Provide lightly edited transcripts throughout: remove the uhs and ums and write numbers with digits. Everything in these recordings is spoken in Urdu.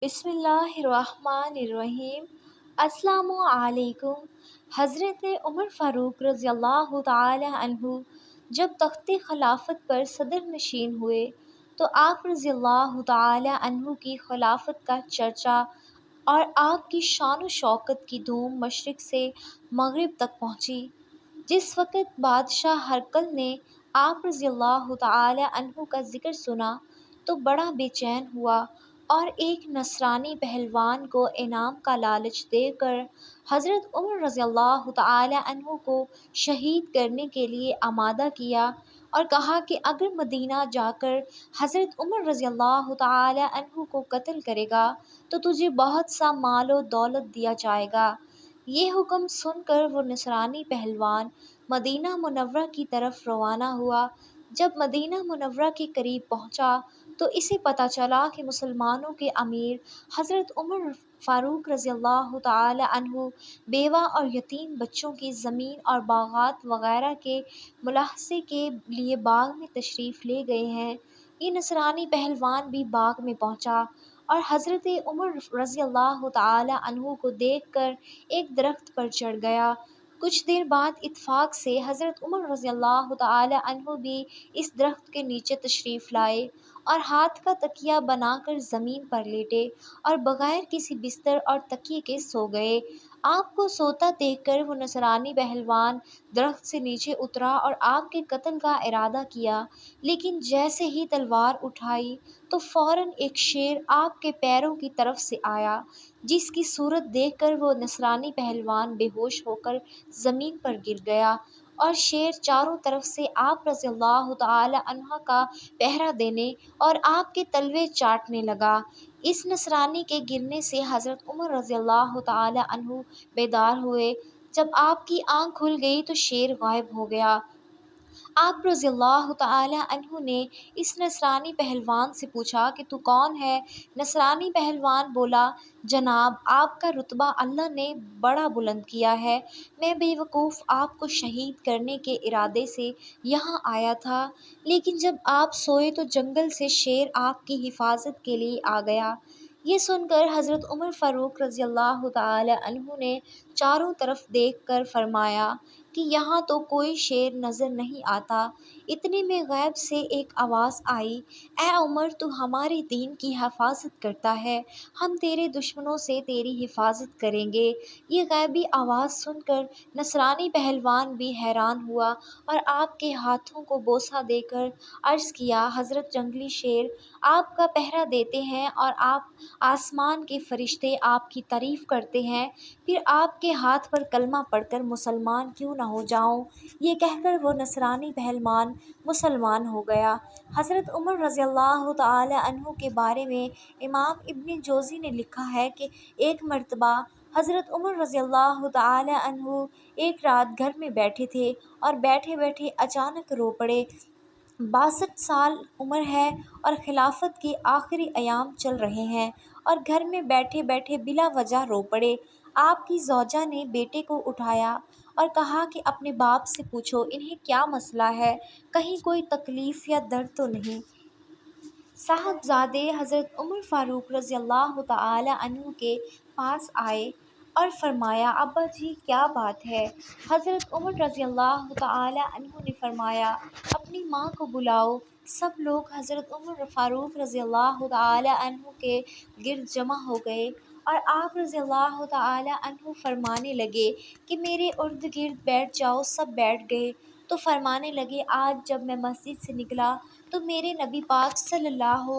بسم اللہ الرحمن الرحیم۔ السلام علیکم۔ حضرت عمر فاروق رضی اللہ تعالی عنہ جب تخت خلافت پر صدر نشین ہوئے تو آپ رضی اللہ تعالی عنہ کی خلافت کا چرچا اور آپ کی شان و شوکت کی دھوم مشرق سے مغرب تک پہنچی۔ جس وقت بادشاہ ہرقل نے آپ رضی اللہ تعالی عنہ کا ذکر سنا تو بڑا بے چین ہوا اور ایک نصرانی پہلوان کو انعام کا لالچ دے کر حضرت عمر رضی اللہ تعالی عنہ کو شہید کرنے کے لیے آمادہ کیا اور کہا کہ اگر مدینہ جا کر حضرت عمر رضی اللہ تعالی عنہ کو قتل کرے گا تو تجھے بہت سا مال و دولت دیا جائے گا۔ یہ حکم سن کر وہ نصرانی پہلوان مدینہ منورہ کی طرف روانہ ہوا۔ جب مدینہ منورہ کے قریب پہنچا تو اسے پتہ چلا کہ مسلمانوں کے امیر حضرت عمر فاروق رضی اللہ تعالی عنہ بیوہ اور یتیم بچوں کی زمین اور باغات وغیرہ کے ملاحظے کے لیے باغ میں تشریف لے گئے ہیں۔ یہ نصرانی پہلوان بھی باغ میں پہنچا اور حضرت عمر رضی اللہ تعالی عنہ کو دیکھ کر ایک درخت پر چڑھ گیا۔ کچھ دیر بعد اتفاق سے حضرت عمر رضی اللہ تعالی عنہ بھی اس درخت کے نیچے تشریف لائے اور ہاتھ کا تکیہ بنا کر زمین پر لیٹے اور بغیر کسی بستر اور تکیے کے سو گئے۔ آپ کو سوتا دیکھ کر وہ نصرانی پہلوان درخت سے نیچے اترا اور آپ کے قتل کا ارادہ کیا، لیکن جیسے ہی تلوار اٹھائی تو فوراً ایک شیر آپ کے پیروں کی طرف سے آیا، جس کی صورت دیکھ کر وہ نصرانی پہلوان بے ہوش ہو کر زمین پر گر گیا اور شیر چاروں طرف سے آپ رضی اللہ تعالی عنہ کا پہرا دینے اور آپ کے تلوے چاٹنے لگا۔ اس نصرانی کے گرنے سے حضرت عمر رضی اللہ تعالی عنہ بیدار ہوئے۔ جب آپ کی آنکھ کھل گئی تو شیر غائب ہو گیا۔ آپ رضی اللہ تعالی عنہ نے اس نصرانی پہلوان سے پوچھا کہ تو کون ہے؟ نصرانی پہلوان بولا، جناب آپ کا رتبہ اللہ نے بڑا بلند کیا ہے، میں بے وقوف آپ کو شہید کرنے کے ارادے سے یہاں آیا تھا، لیکن جب آپ سوئے تو جنگل سے شیر آپ کی حفاظت کے لیے آ گیا۔ یہ سن کر حضرت عمر فاروق رضی اللہ تعالی عنہ نے چاروں طرف دیکھ کر فرمایا کہ یہاں تو کوئی شیر نظر نہیں آتا۔ اتنے میں غیب سے ایک آواز آئی، اے عمر تو ہمارے دین کی حفاظت کرتا ہے، ہم تیرے دشمنوں سے تیری حفاظت کریں گے۔ یہ غیبی آواز سن کر نصرانی پہلوان بھی حیران ہوا اور آپ کے ہاتھوں کو بوسہ دے کر عرض کیا، حضرت جنگلی شیر آپ کا پہرا دیتے ہیں اور آپ آسمان کے فرشتے آپ کی تعریف کرتے ہیں، پھر آپ کے ہاتھ پر کلمہ پڑھ کر مسلمان کیوں نہ ہو جاؤں؟ یہ کہہ کر وہ نصرانی پہلوان مسلمان ہو گیا۔ حضرت عمر رضی اللہ تعالی عنہ کے بارے میں امام ابن جوزی نے لکھا ہے کہ ایک مرتبہ حضرت عمر رضی اللہ تعالی عنہ ایک رات گھر میں بیٹھے تھے اور بیٹھے بیٹھے اچانک رو پڑے۔ 62 سال عمر ہے اور خلافت کے آخری ایام چل رہے ہیں اور گھر میں بیٹھے بیٹھے بلا وجہ رو پڑے۔ آپ کی زوجہ نے بیٹے کو اٹھایا اور کہا کہ اپنے باپ سے پوچھو انہیں کیا مسئلہ ہے، کہیں کوئی تکلیف یا درد تو نہیں؟ صاحبزادے حضرت عمر فاروق رضی اللہ تعالی عنہ کے پاس آئے اور فرمایا، ابا جی کیا بات ہے؟ حضرت عمر رضی اللہ تعالی عنہ نے فرمایا، اپنی ماں کو بلاؤ۔ سب لوگ حضرت عمر فاروق رضی اللہ تعالی عنہ کے گرد جمع ہو گئے اور آپ رضی اللہ تعالی عنہ فرمانے لگے کہ میرے ارد گرد بیٹھ جاؤ۔ سب بیٹھ گئے تو فرمانے لگے، آج جب میں مسجد سے نکلا تو میرے نبی پاک صلی اللہ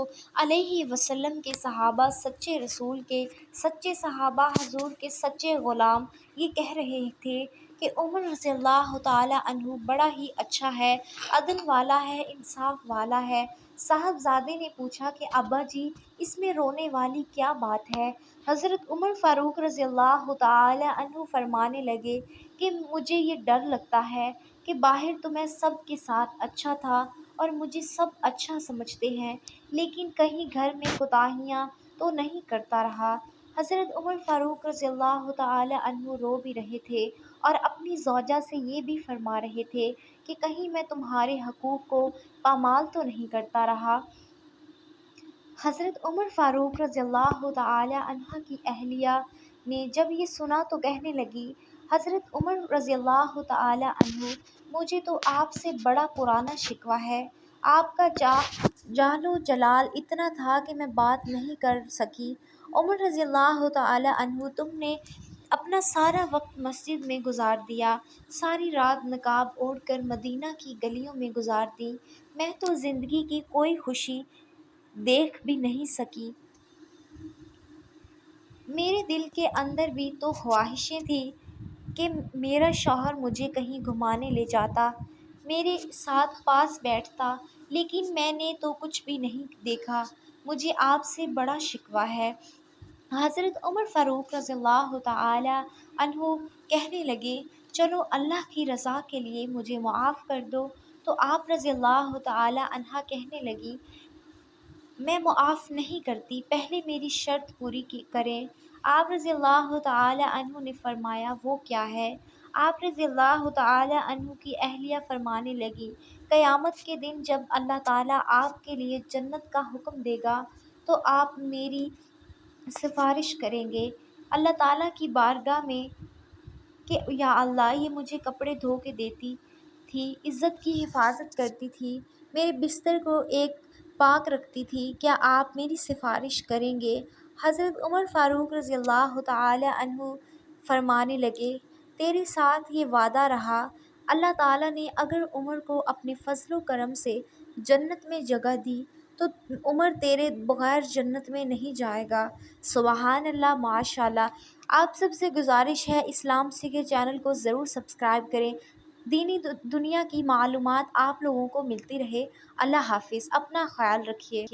علیہ وسلم کے صحابہ سچے رسول کے سچے صحابہ حضور کے سچے غلام یہ کہہ رہے تھے کہ عمر رضی اللہ تعالی عنہ بڑا ہی اچھا ہے، عدل والا ہے، انصاف والا ہے۔ صاحبزادے نے پوچھا کہ ابا جی اس میں رونے والی کیا بات ہے؟ حضرت عمر فاروق رضی اللہ تعالی عنہ فرمانے لگے کہ مجھے یہ ڈر لگتا ہے کہ باہر تو میں سب کے ساتھ اچھا تھا اور مجھے سب اچھا سمجھتے ہیں، لیکن کہیں گھر میں کوتاہیاں تو نہیں کرتا رہا۔ حضرت عمر فاروق رضی اللہ تعالی عنہ رو بھی رہے تھے اور اپنی زوجہ سے یہ بھی فرما رہے تھے کہ کہیں میں تمہارے حقوق کو پامال تو نہیں کرتا رہا۔ حضرت عمر فاروق رضی اللہ تعالی عنہ کی اہلیہ نے جب یہ سنا تو کہنے لگی، حضرت عمر رضی اللہ تعالی عنہ، مجھے تو آپ سے بڑا پرانا شکوہ ہے۔ آپ کا جاہ و جلال اتنا تھا کہ میں بات نہیں کر سکی۔ عمر رضی اللہ تعالی عنہ، تم نے اپنا سارا وقت مسجد میں گزار دیا، ساری رات نقاب اوڑھ کر مدینہ کی گلیوں میں گزار دی۔ میں تو زندگی کی کوئی خوشی دیکھ بھی نہیں سکی۔ میرے دل کے اندر بھی تو خواہشیں تھیں کہ میرا شوہر مجھے کہیں گھمانے لے جاتا، میرے ساتھ پاس بیٹھتا، لیکن میں نے تو کچھ بھی نہیں دیکھا۔ مجھے آپ سے بڑا شکوہ ہے۔ حضرت عمر فاروق رضی اللہ تعالی عنہ کہنے لگے، چلو اللہ کی رضا کے لیے مجھے معاف کر دو۔ تو آپ رضی اللہ تعالی عنہ کہنے لگی، میں معاف نہیں کرتی، پہلے میری شرط پوری کریں۔ آپ رضی اللہ تعالی عنہ نے فرمایا، وہ کیا ہے؟ آپ رضی اللہ تعالی عنہ کی اہلیہ فرمانے لگی، قیامت کے دن جب اللہ تعالیٰ آپ کے لیے جنت کا حکم دے گا تو آپ میری سفارش کریں گے اللہ تعالیٰ کی بارگاہ میں کہ یا اللہ، یہ مجھے کپڑے دھو کے دیتی تھی، عزت کی حفاظت کرتی تھی، میرے بستر کو ایک پاک رکھتی تھی، کیا آپ میری سفارش کریں گے؟ حضرت عمر فاروق رضی اللہ تعالی عنہ فرمانے لگے، تیرے ساتھ یہ وعدہ رہا، اللہ تعالیٰ نے اگر عمر کو اپنے فضل و کرم سے جنت میں جگہ دی تو عمر تیرے بغیر جنت میں نہیں جائے گا۔ سبحان اللہ، ماشاء اللہ۔ آپ سب سے گزارش ہے، اسلام سیکھے چینل کو ضرور سبسکرائب کریں، دینی دنیا کی معلومات آپ لوگوں کو ملتی رہے۔ اللہ حافظ، اپنا خیال رکھیے۔